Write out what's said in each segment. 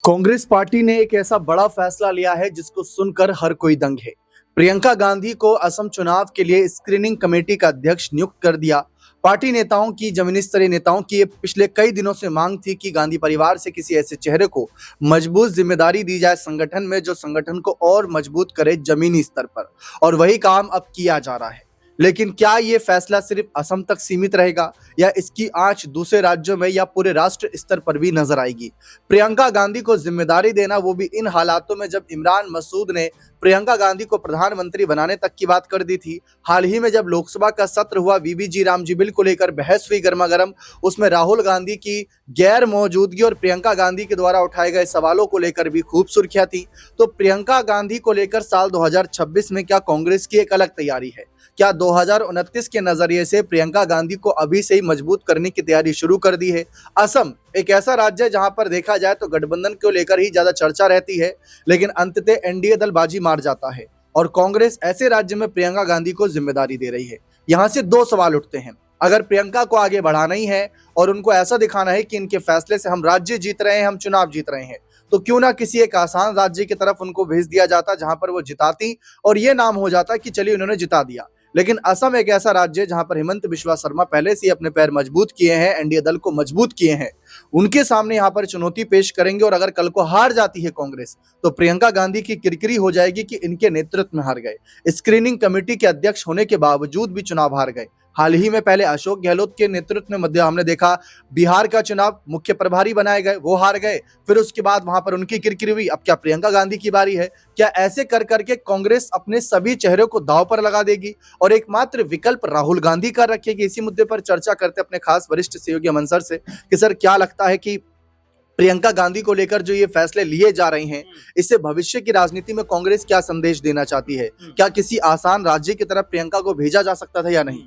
Congress party ने एक ऐसा बड़ा फैसला लिया है जिसको सुनकर हर कोई दंग है। प्रियंका गांधी को असम चुनाव के लिए स्क्रीनिंग कमेटी का अध्यक्ष नियुक्त कर दिया। पार्टी नेताओं की, जमीनी स्तरीय नेताओं की ये पिछले कई दिनों से मांग थी कि गांधी परिवार से किसी ऐसे चेहरे को मजबूत जिम्मेदारी दी जाए संगठन में, जो संगठन को और मजबूत करे जमीनी स्तर पर, और वही काम अब किया जा रहा है। लेकिन क्या ये फैसला सिर्फ असम तक सीमित रहेगा या इसकी आंच दूसरे राज्यों में या पूरे राष्ट्र स्तर पर भी नजर आएगी? प्रियंका गांधी को जिम्मेदारी देना, वो भी इन हालातों में जब इमरान मसूद ने प्रियंका गांधी को प्रधानमंत्री बनाने तक की बात कर दी थी। हाल ही में जब लोकसभा का सत्र हुआ, वीबीजी रामजी बिल को लेकर बहस हुई गर्मा गर्म, उसमें राहुल गांधी की गैर मौजूदगी और प्रियंका गांधी के द्वारा उठाए गए सवालों को लेकर भी खूब सुर्खियां थी। तो प्रियंका गांधी को लेकर साल 2026 में क्या कांग्रेस की एक अलग तैयारी है? क्या 2029 के नजरिए से प्रियंका गांधी को अभी से ही मजबूत करने की तैयारी शुरू कर दी है? असम एक ऐसा राज्य है जहां पर देखा जाए तो गठबंधन को लेकर ही ज्यादा चर्चा रहती है, लेकिन अंततः एनडीए दल बाजी मार जाता है और कांग्रेस ऐसे राज्य में प्रियंका गांधी को जिम्मेदारी दे रही है। यहां से दो सवाल उठते हैं। अगर प्रियंका को आगे बढ़ाना ही है और उनको ऐसा दिखाना है कि इनके फैसले से हम राज्य जीत रहे हैं, हम चुनाव जीत रहे हैं, तो क्यों ना किसी एक आसान राज्य की तरफ उनको भेज दिया जाता जहां पर वो जिताती और ये नाम हो जाता कि चलिए उन्होंने जिता दिया। लेकिन असम एक ऐसा राज्य है जहां पर हिमंत बिस्वा शर्मा पहले से ही अपने पैर मजबूत किए हैं, एनडीए दल को मजबूत किए हैं। उनके सामने यहां पर चुनौती पेश करेंगे और अगर कल को हार जाती है कांग्रेस, तो प्रियंका गांधी की किरकिरी हो जाएगी कि इनके नेतृत्व में हार गए, स्क्रीनिंग कमेटी के अध्यक्ष होने के बावजूद भी चुनाव हार गए। हाल ही में पहले अशोक गहलोत के नेतृत्व में मध्य हमने देखा बिहार का चुनाव मुख्य प्रभारी बनाए गए, वो हार गए, फिर उसके बाद वहां पर उनकी किरकिरी हुई। अब क्या प्रियंका गांधी की बारी है? क्या ऐसे कर करके कांग्रेस अपने सभी चेहरों को दांव पर लगा देगी और एकमात्र विकल्प राहुल गांधी का रखेगी? इसी मुद्दे पर चर्चा करते अपने खास वरिष्ठ सहयोगी अमन सर से कि सर, क्या लगता है कि प्रियंका गांधी को लेकर जो ये फैसले लिए जा रहे हैं, इससे भविष्य की राजनीति में कांग्रेस क्या संदेश देना चाहती है? क्या किसी आसान राज्य की तरफ प्रियंका को भेजा जा सकता था या नहीं?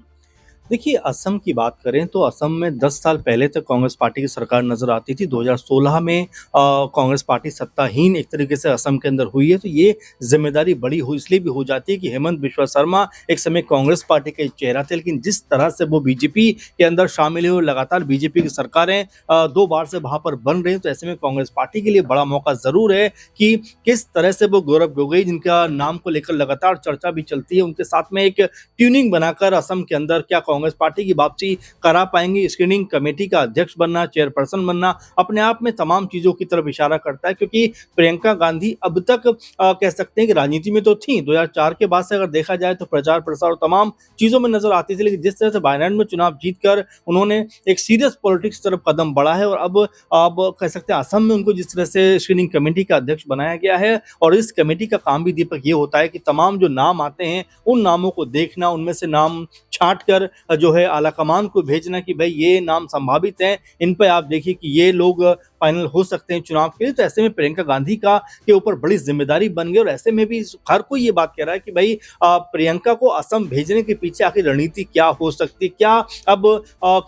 देखिए, असम की बात करें तो असम में 10 साल पहले तक कांग्रेस पार्टी की सरकार नजर आती थी। 2016 में कांग्रेस पार्टी सत्ताहीन एक तरीके से असम के अंदर हुई है, तो ये जिम्मेदारी बड़ी हो इसलिए भी हो जाती है कि हेमंत बिस्वा शर्मा एक समय कांग्रेस पार्टी का चेहरा थे, लेकिन जिस तरह से वो बीजेपी के अंदर शामिल हुए, लगातार बीजेपी की सरकारें 2 बार से वहां पर बन रही हैं, तो ऐसे में कांग्रेस पार्टी के लिए बड़ा मौका जरूर है कि किस तरह से वो गौरव गोगोई, जिनका नाम को लेकर लगातार चर्चा भी चलती है, उनके साथ में एक ट्यूनिंग बनाकर असम के अंदर क्या कांग्रेस पार्टी की वापसी करा पाएंगे। स्क्रीनिंग कमेटी का अध्यक्ष बनना, चेयरपर्सन बनना अपने आप में तमाम चीजों की तरफ इशारा करता है, क्योंकि प्रियंका गांधी अब तक कह सकते हैं कि राजनीति में तो थी। 2004 के बाद से अगर देखा जाए तो प्रचार प्रसार और तमाम चीजों में नजर आती थी, लेकिन जिस तरह से वायनाड में चुनाव जीतकर उन्होंने एक सीरियस पॉलिटिक्स तरफ कदम बढ़ा है और अब कह सकते हैं असम में उनको जिस तरह से स्क्रीनिंग कमेटी का अध्यक्ष बनाया गया है, और इस कमेटी का काम भी दीपक ये होता है कि तमाम जो नाम आते हैं उन नामों को देखना, उनमें से नाम छांट कर जो है आला कमान को भेजना कि भाई ये नाम संभावित हैं, इन पे आप देखिए कि ये लोग फाइनल हो सकते हैं चुनाव के लिए। तो ऐसे में प्रियंका गांधी का के ऊपर बड़ी जिम्मेदारी बन गई और ऐसे में भी हर कोई ये बात कह रहा है कि भाई प्रियंका को असम भेजने के पीछे आखिर रणनीति क्या हो सकती है। क्या अब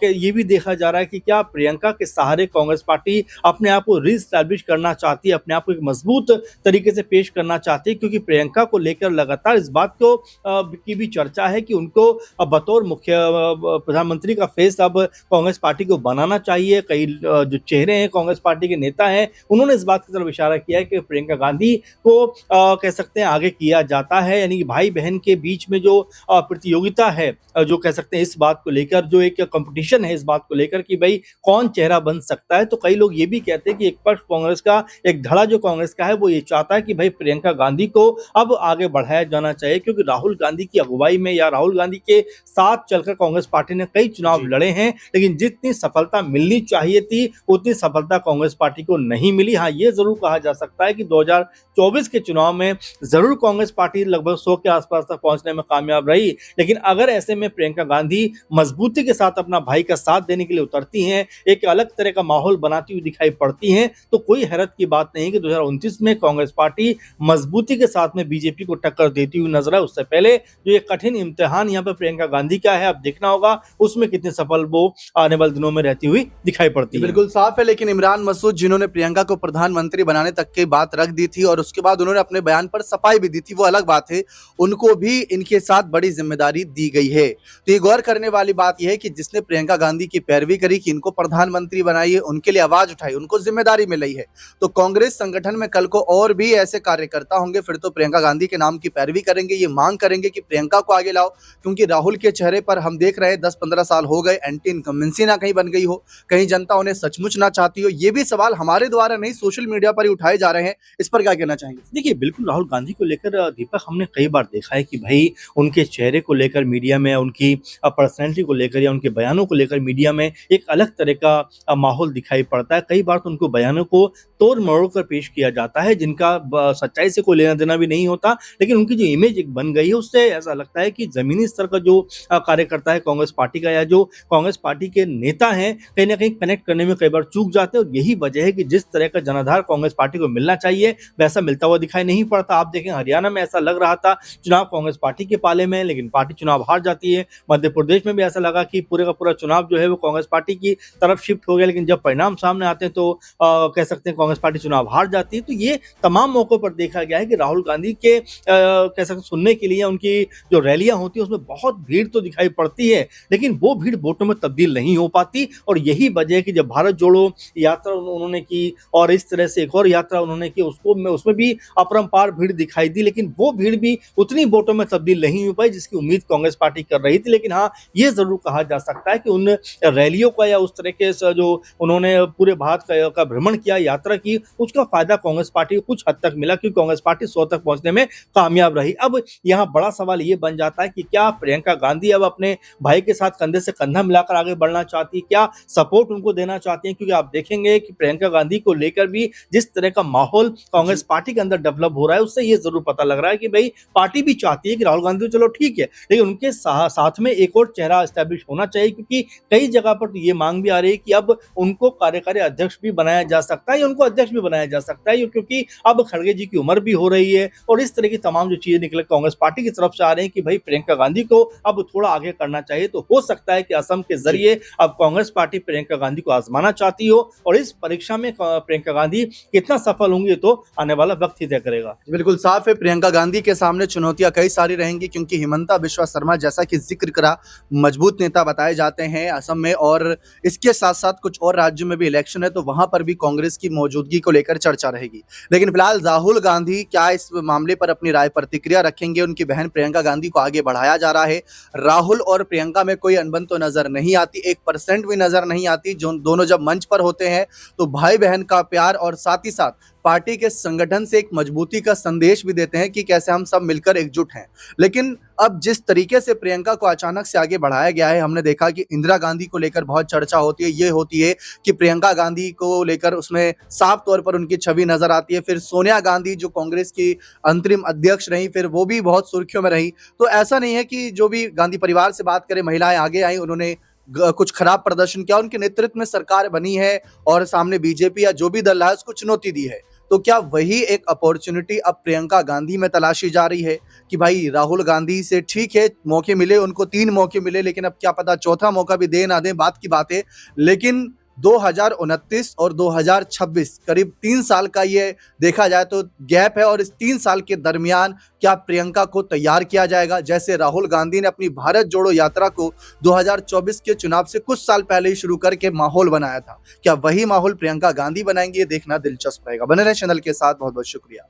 ये भी देखा जा रहा है कि क्या प्रियंका के सहारे कांग्रेस पार्टी अपने आप को रीस्टैब्लिश करना चाहती है, अपने आप को एक मजबूत तरीके से पेश करना चाहती है, क्योंकि प्रियंका को लेकर लगातार इस बात को की भी चर्चा है कि उनको बतौर मुख्य प्रधानमंत्री का फेस अब कांग्रेस पार्टी को बनाना चाहिए। कई जो चेहरे हैं कांग्रेस पार्टी के नेता हैं, उन्होंने इस बात की तरफ इशारा किया है कि प्रियंका गांधी को कह सकते हैं आगे किया जाता है, यानी कि भाई बहन के बीच में जो प्रतियोगिता है, जो कह सकते हैं इस बात को लेकर जो एक कंपटीशन है इस बात को लेकर कि भाई कौन चेहरा बन सकता है। तो कई लोग ये भी कहते हैं कि एक पक्ष कांग्रेस का, एक धड़ा जो कांग्रेस का है, वो ये चाहता है कि भाई प्रियंका गांधी को अब आगे बढ़ाया जाना चाहिए, क्योंकि राहुल गांधी की अगुवाई में या राहुल गांधी के साथ चलकर कांग्रेस पार्टी ने कई चुनाव लड़े हैं, लेकिन जितनी सफलता मिलनी चाहिए थी उतनी सफलता कांग्रेस पार्टी को नहीं मिली। हाँ, ये जरूर कहा जा सकता है कि 2024 के चुनाव में जरूर कांग्रेस पार्टी लगभग 100 के आसपास तक पहुंचने में कामयाब रही, लेकिन अगर ऐसे में प्रियंका गांधी मजबूती के साथ अपना भाई का साथ देने के लिए उतरती हैं, एक अलग तरह का माहौल बनाती हुई दिखाई पड़ती हैं, तो कोई हैरत की बात नहीं कि 2029 में कांग्रेस पार्टी मजबूती के साथ में बीजेपी को टक्कर देती हुई नजर आए। उससे पहले जो ये कठिन इम्तिहान यहाँ पर प्रियंका गांधी का है, अब देखना होगा उसमें कितने सफल वो आने वाले दिनों में रहती हुई दिखाई पड़ती है। बिल्कुल साफ है, लेकिन इमरान मसूद, जिन्होंने प्रियंका को प्रधानमंत्री बनाने तक की बात रख दी थी और उसके बाद उन्होंने अपने बयान पर सफाई भी दी थी, वो अलग बात है, उनको भी इनके साथ बड़ी जिम्मेदारी दी गई है। तो ये गौर करने वाली बात यह है कि जिसने प्रियंका गांधी की पैरवी करी कि इनको प्रधानमंत्री बनाइए, उनके लिए आवाज उठाई, उनको जिम्मेदारी मिल रही है, तो कांग्रेस संगठन में कल को और भी ऐसे कार्यकर्ता होंगे, फिर तो प्रियंका गांधी के नाम की पैरवी करेंगे, ये मांग करेंगे कि प्रियंका को आगे लाओ, क्योंकि राहुल के चेहरे पर हम देख रहे हैं 10-15 साल हो गए, एंटी इनकम्बेंसी ना कहीं बन गई हो, कहीं जनता उन्हें सचमुच ना चाहती हो। ये भी सवाल हमारे द्वारा नहीं, सोशल मीडिया पर ही उठाए जा रहे हैं, इस पर क्या कहना चाहेंगे? देखिए, बिल्कुल राहुल गांधी को लेकर दीपक हमने कई बार देखा है कि भाई उनके चेहरे को लेकर मीडिया में, उनकी पर्सनैलिटी को लेकर या उनके बयानों को लेकर मीडिया में एक अलग तरह का माहौल दिखाई पड़ता है। कई बार तो उनको बयानों को तोड़ मरोड़ कर पेश किया जाता है, जिनका सच्चाई से कोई लेना देना भी नहीं होता, लेकिन उनकी जो इमेज एक बन गई है, उससे ऐसा लगता है कि जमीनी स्तर का जो कार्यकर्ता है कांग्रेस पार्टी का या जो कांग्रेस पार्टी के नेता हैं, कहीं ना कहीं कनेक्ट करने में कई बार चूक जाते हैं। और यही वजह है कि जिस तरह का जनाधार कांग्रेस पार्टी को मिलना चाहिए वैसा मिलता हुआ दिखाई नहीं पड़ता। आप देखें, हरियाणा में ऐसा लग रहा था चुनाव कांग्रेस पार्टी के पाले में, लेकिन पार्टी चुनाव हार जाती है। मध्य प्रदेश में भी ऐसा लगा कि पूरे का पूरा चुनाव जो है वो कांग्रेस पार्टी की तरफ शिफ्ट हो गया, लेकिन जब परिणाम सामने आते हैं तो कह सकते हैं कांग्रेस पार्टी चुनाव हार जाती है। तो ये तमाम मौकों पर देखा गया है कि राहुल गांधी के कह सकते सुनने के लिए उनकी जो रैलियां होती है उसमें बहुत भीड़ तो दिखाई पड़ती है, लेकिन वो भीड़ वोटों में तब्दील नहीं हो पाती। और यही वजह है कि जब भारत जोड़ो यात्रा उन्होंने की और इस तरह से एक और यात्रा उन्होंने की, उसमें भी अपरंपार भीड़ दिखाई दी, लेकिन वो भीड़ भी उतनी वोटों में तब्दील नहीं हो पाई जिसकी उम्मीद कांग्रेस पार्टी कर रही थी। लेकिन हाँ, ये जरूर कहा जा सकता है कि उन रैलियों का या उस तरीके से जो उन्होंने पूरे भारत का भ्रमण किया, यात्रा की, उसका फायदा कांग्रेस पार्टी को कुछ हद तक मिला, क्योंकि कांग्रेस पार्टी 100 तक पहुंचने में कामयाब रही। अब यहाँ बड़ा सवाल ये बन जाता है कि क्या प्रियंका गांधी अब अपने भाई के साथ कंधे से कंधा मिलाकर आगे बढ़ना चाहती है, क्या सपोर्ट उनको देना चाहती है? क्योंकि आप देखेंगे कि प्रियंका गांधी को लेकर भी जिस तरह का माहौल कांग्रेस पार्टी के अंदर डेवलप हो रहा है, उससे ये जरूर पता लग रहा है कि भाई पार्टी भी चाहती है कि राहुल गांधी तो चलो ठीक है, लेकिन उनके साथ में एक और चेहरा एस्टैब्लिश होना चाहिए, क्योंकि कई जगह पर तो ये मांग भी आ रही है कि अब उनको कार्यकारी अध्यक्ष भी बनाया जा सकता है या उनको अध्यक्ष भी बनाया जा सकता है, क्योंकि अब खड़गे जी की उम्र भी हो रही है। और इस तरह की तमाम जो चीजें निकल कांग्रेस पार्टी की तरफ से आ रही है कि भाई प्रियंका गांधी को अब थोड़ा आगे करना चाहिए। तो हो सकता है कि असम के जरिए अब कांग्रेस पार्टी प्रियंका गांधी को आजमाना चाहती हो, और इस परीक्षा में प्रियंका गांधी कितना सफल होंगी तो आने वाला वक्त ही तय करेगा। बिल्कुल साफ है, प्रियंका गांधी के सामने चुनौतियां कई सारी रहेंगी, क्योंकि हिमंता बिश्वा शर्मा जैसा कि जिक्र करा मजबूत नेता बताए जाते हैं असम में, और इसके साथ साथ कुछ और राज्यों में भी इलेक्शन है, तो वहां पर भी कांग्रेस की मौजूदगी को लेकर चर्चा रहेगी। लेकिन फिलहाल राहुल गांधी क्या इस मामले पर अपनी राय प्रतिक्रिया रखेंगे? उनकी बहन प्रियंका गांधी को आगे बढ़ाया जा रहा है, राहुल और प्रियंका में कोई अनबन तो नजर नहीं आती, 1% भी नजर नहीं आती। जो दोनों जब मंच पर होते हैं तो भाई बहन का प्यार और साथ ही साथ पार्टी के संगठन से एक मजबूती का संदेश भी देते हैं कि कैसे हम सब मिलकर एकजुट हैं। लेकिन अब जिस तरीके से प्रियंका को अचानक से आगे बढ़ाया गया है, हमने देखा कि इंदिरा गांधी को लेकर बहुत चर्चा होती है, ये होती है कि प्रियंका गांधी को लेकर उसमें साफ तौर पर उनकी छवि नजर आती है। फिर सोनिया गांधी जो कांग्रेस की अंतरिम अध्यक्ष रही, फिर वो भी बहुत सुर्खियों में रही। तो ऐसा नहीं है कि जो भी गांधी परिवार से बात करें, महिलाएं आगे आई, उन्होंने कुछ खराब प्रदर्शन किया, उनके नेतृत्व में सरकार बनी है और सामने बीजेपी या जो भी दल है उसको चुनौती दी है। तो क्या वही एक अपॉर्चुनिटी अब प्रियंका गांधी में तलाशी जा रही है कि भाई राहुल गांधी से ठीक है मौके मिले, उनको 3 मौके मिले, लेकिन अब क्या पता चौथा मौका भी दे ना दे, बात की बात है। लेकिन 2029 और 2026 करीब 3 साल का ये देखा जाए तो गैप है, और इस 3 साल के दरमियान क्या प्रियंका को तैयार किया जाएगा? जैसे राहुल गांधी ने अपनी भारत जोड़ो यात्रा को 2024 के चुनाव से कुछ साल पहले ही शुरू करके माहौल बनाया था, क्या वही माहौल प्रियंका गांधी बनाएंगी? ये देखना दिलचस्प रहेगा। बने रहे चैनल के साथ, बहुत बहुत शुक्रिया।